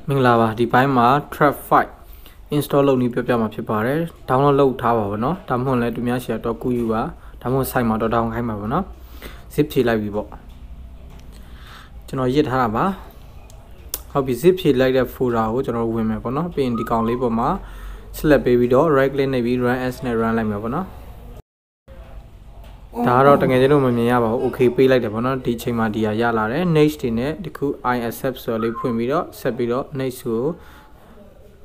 မင်္ဂလာပါဒီပိုင်းမှာ trap 5 install လုပ်နည်းပြပြမှာဖြစ်ပါတယ် download လုပ်ထားပါဘောเนาะဒါမှမဟုတ်လည်းသူများရှယ်တော့ကူယူပါဒါမှမဟုတ် site မှာတော့ down ခိုင်းပါဘောเนาะ zip ဖြည့်လိုက်ပြီပေါ့ကျွန်တော်ရစ်ထားတာပါဟုတ်ပြီ zip ဖြည့်လိုက်တဲ့ folder ကိုကျွန်တော်ဝင်မယ်ပေါ့เนาะပြီးရင်ဒီကောင်လေးပေါ်မှာ select ပေးပြီးတော့ right click နှိပ်ပြီး run as နဲ့ run လိုက်မယ်ပေါ့เนาะဒါကတော့တကယ်ကျတော့မမြင်ရပါဘူး okay ပေးလိုက်တယ်ပေါ့နော်ဒီချိန်မှာဒီဟာရလာတယ် next တွေနဲ့ဒီခု I accept ဆိုလေးဖွင့်ပြီးတော့ဆက်ပြီးတော့ next ကို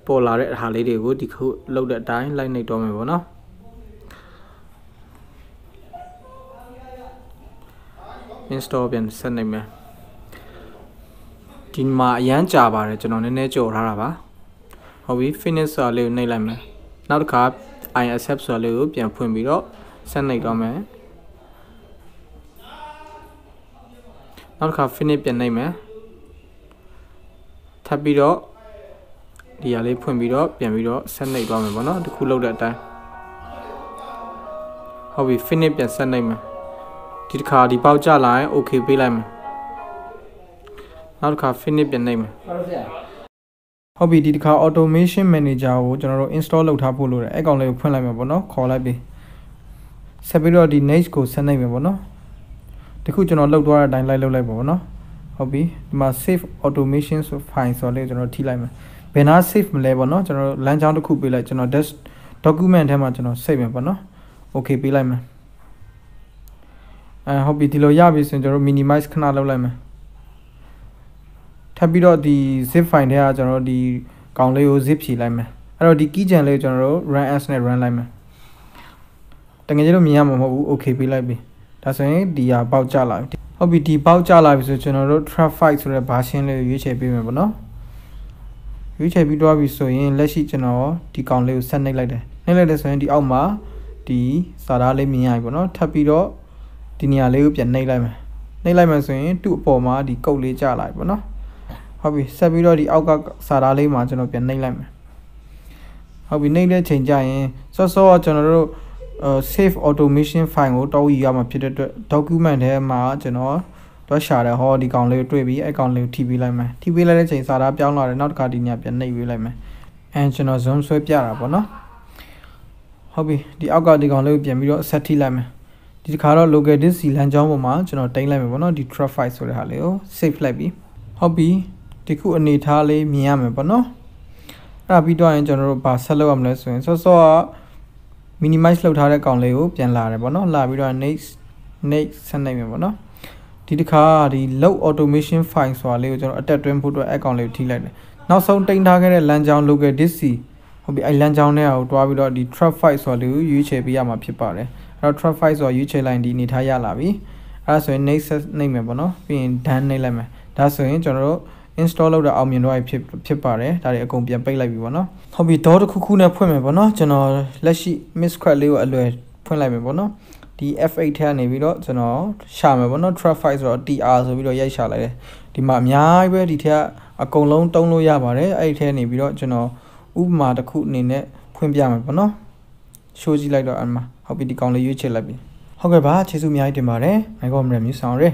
ပေါ်လာတဲ့ဟာလေးတွေကိုဒီခုလောက်တဲ့အတိုင်းလိုက်နှိပ်တော့မယ်ပေါ့နော် install ပြန်ဆက်နှိပ်မယ်ဒီမှာအရန်ကြာပါတယ်ကျွန်တော်နည်းနည်းကြော်ထားတာပါဟုတ်ပြီ finish ဆိုလေးကိုနှိပ်လိုက်မယ်နောက်တစ်ခါ I accept ဆိုလေးကိုပြန်ဖွင့်ပြီးတော့ဆက်နှိပ်တော့မယ်နောက်တစ်ခါ finish ပြန်နှိပ်မယ်ထပ်ပြီးတော့ဒီဟာလေးဖွင့်ပြီးတော့ပြန်ပြီးတော့ဆက်နှိပ်သွားမယ်ပေါ့နော်ဒီခုလောက်တဲ့အတိုင်းဟုတ်ပြီ finish ပြန်ဆက်နှိပ်မယ်ဒီတစ်ခါဒီပေါက်ကြလာရင် okay ပေးလိုက်မယ်နောက်တစ်ခါ finish ပြန်နှိပ်မယ်ဟုတ်ပြီဒီတစ်ခါ automation manager ကိုကျွန်တော်တို့ install လုပ်ထားဖို့လိုတယ်အဲ့ကောင်လေးကိုဖွင့်လိုက်မယ်ပေါ့နော်ခေါ်လိုက်ပြီဆက်ပြီးတော့ဒီ next ကိုဆက်နှိပ်မယ်ပေါ့နော်ဒီခုကျွန်တော်လောက်သွားတဲ့အတိုင်းလိုက်လုပ်လိုက်ပါဘောနော်ဟုတ်ပြီဒီမှာ save automation file ဆိုလေးကျွန်တော်ထိလိုက်မယ်ဘယ်နာ save မလဲပေါ့နော်ကျွန်တော်လမ်းကြောင်းတစ်ခုပေးလိုက်ကျွန်တော် document ထဲမှာကျွန်တော် save မယ်ပေါ့နော် okay ပေးလိုက်မယ်ဟုတ်ပြီဒီလိုရပြီဆိုရင်ကျွန်တော် minimize ခဏလုပ်လိုက်မယ်ထပ်ပြီးတော့ဒီ zip file ထဲကကျွန်တော်ဒီကောင်လေးကို zip ဖြည့်လိုက်မယ်အဲ့တော့ဒီ key chain လေးကိုကျွန်တော် run as နဲ့ run လိုက်မယ်တကယ်လို့မြင်ရမှာမဟုတ်ဘူး okay ပေးလိုက်ပြီဒါဆိုရင်ဒီဟာပေါက်ကြလာပြီဟုတ်ပြီဒီပေါက်ကြလာပြီဆိုကျွန်တော်တို့ trap 5ဆိုတဲ့ version လေးကိုရွေးချယ်ပေးမယ်ပေါ့နော်ရွေးချယ်ပြီးတော့ပြီဆိုရင်လက်ရှိကျွန်တော်ဒီကောင်လေးကိုဆက်နှိပ်လိုက်တယ်နှိပ်လိုက်တယ်ဆိုရင်ဒီအောက်မှာဒီစာသားလေးမြင်ရပြီပေါ့နော်ထပ်ပြီးတော့ဒီနေရာလေးကိုပြန်နှိပ်လိုက်မယ်နှိပ်လိုက်မယ်ဆိုရင်သူ့အပေါ်မှာဒီကုတ်လေးကျလာပြီပေါ့နော်ဟုတ်ပြီဆက်ပြီးတော့ဒီအောက်ကစာသားလေးမှာကျွန်တော်ပြန်နှိပ်လိုက်မယ်ဟုတ်ပြီနှိပ်တဲ့ချိန်ကျရင်စောစောကျွန်တော်တို့save automation file ကိုတောက်ယူရမှာဖြစ်တဲ့အတွက် document ထဲမှာကျွန်တော်တော့ရှာတယ်ဟောဒီကောင်လေးကိုတွေ့ပြီးအဲ့ကောင်လေးကိုထိပေးလိုက်မယ်ထိပေးလိုက်တဲ့ချိန်စာသားပြောင်းလာတယ်နောက်တစ်ခါဒီညပြန်နှိပ်ပေးလိုက်မယ်ကျွန်တော် zoom ဆွဲပြတာပေါ့နော်ဟုတ်ပြီဒီအောက်ကဒီကောင်လေးကိုပြန်ပြီးတော့ set ထိလိုက်မယ်ဒီတစ်ခါတော့ local disk လမ်းကြောင်းပေါ်မှာကျွန်တော်တင်လိုက်မယ်ပေါ့နော်ဒီ trap file ဆိုတဲ့ဟာလေးကို save လိုက်ပြီဟုတ်ပြီဒီခုအနေထားလေးမြင်ရမယ်ပေါ့နော်အဲ့ဒါပြီးတော့ရင်ကျွန်တော်တို့ဘာဆက်လုပ်ရမလဲဆိုရင်စောစောကminimize လုပ်ထားတဲ့ကောင်လေးကိုပြန်လာတယ်ပေါ့နော်လာပြီးတော့ next ဆက်နိုင်မယ်ပေါ့နော်ဒီတစ်ခါဒီ load automation file ဆိုတာလေးကိုကျွန်တော်အတက်တွင်းဖို့အတွက်အကောင်လေးကိုထိလိုက်တယ်နောက်ဆုံးတင်ထားခဲ့တဲ့လမ်းကြောင်း local disk ဟုတ်ပြီအဲ့လမ်းကြောင်းထဲကိုတွားပြီးတော့ဒီ trap file ဆိုတာလေးကိုရွေးချယ်ပေးရမှာဖြစ်ပါတယ်အဲ့တော့ trap file ဆိုတာရွေးချယ်လိုက်ဒီအနေထားရလာပြီအဲ့ဒါဆိုရင် next နိုင်မယ်ပေါ့နော်ပြီးရင် done နှိပ်လိုက်မယ်ဒါဆိုရင်ကျွန်တော်တို့install လုပ်တာအောင်မြင်တော့ဖြစ်ပါတယ်ဒါတွေအကုန်ပြန်ပိတ်လိုက်ပြီပေါ့နော်ဟုတ်ပြီဒေါတစ်ခုနဲ့ဖွင့်မယ်ပေါ့နော်ကျွန်တော်လက်ရှိ miscrack လေးကိုအလွယ်ဖွင့်လိုက်မယ်ပေါ့နော်ဒီ F8 ထဲကနေပြီးတော့ကျွန်တော်ရှာမယ်ပေါ့နော် trap file ဆိုတော့ TR ဆိုပြီးတော့ရိုက်ရှာလိုက်တယ်ဒီမှာအများကြီးပဲဒီထက်အကုန်လုံးတုံးလို့ရပါတယ်အဲ့ဒီထဲနေပြီးတော့ကျွန်တော်ဥပမာတစ်ခုအနေနဲ့ဖွင့်ပြမယ်ပေါ့နော် show ကြည့်လိုက်တော့အမှဟုတ်ပြီဒီကောင်လေးရွေးချယ်လိုက်ပြီဟုတ်ကဲ့ပါကျေးဇူးအများကြီးတင်ပါတယ်ငါကမရမျိုးဆောင်ရဲ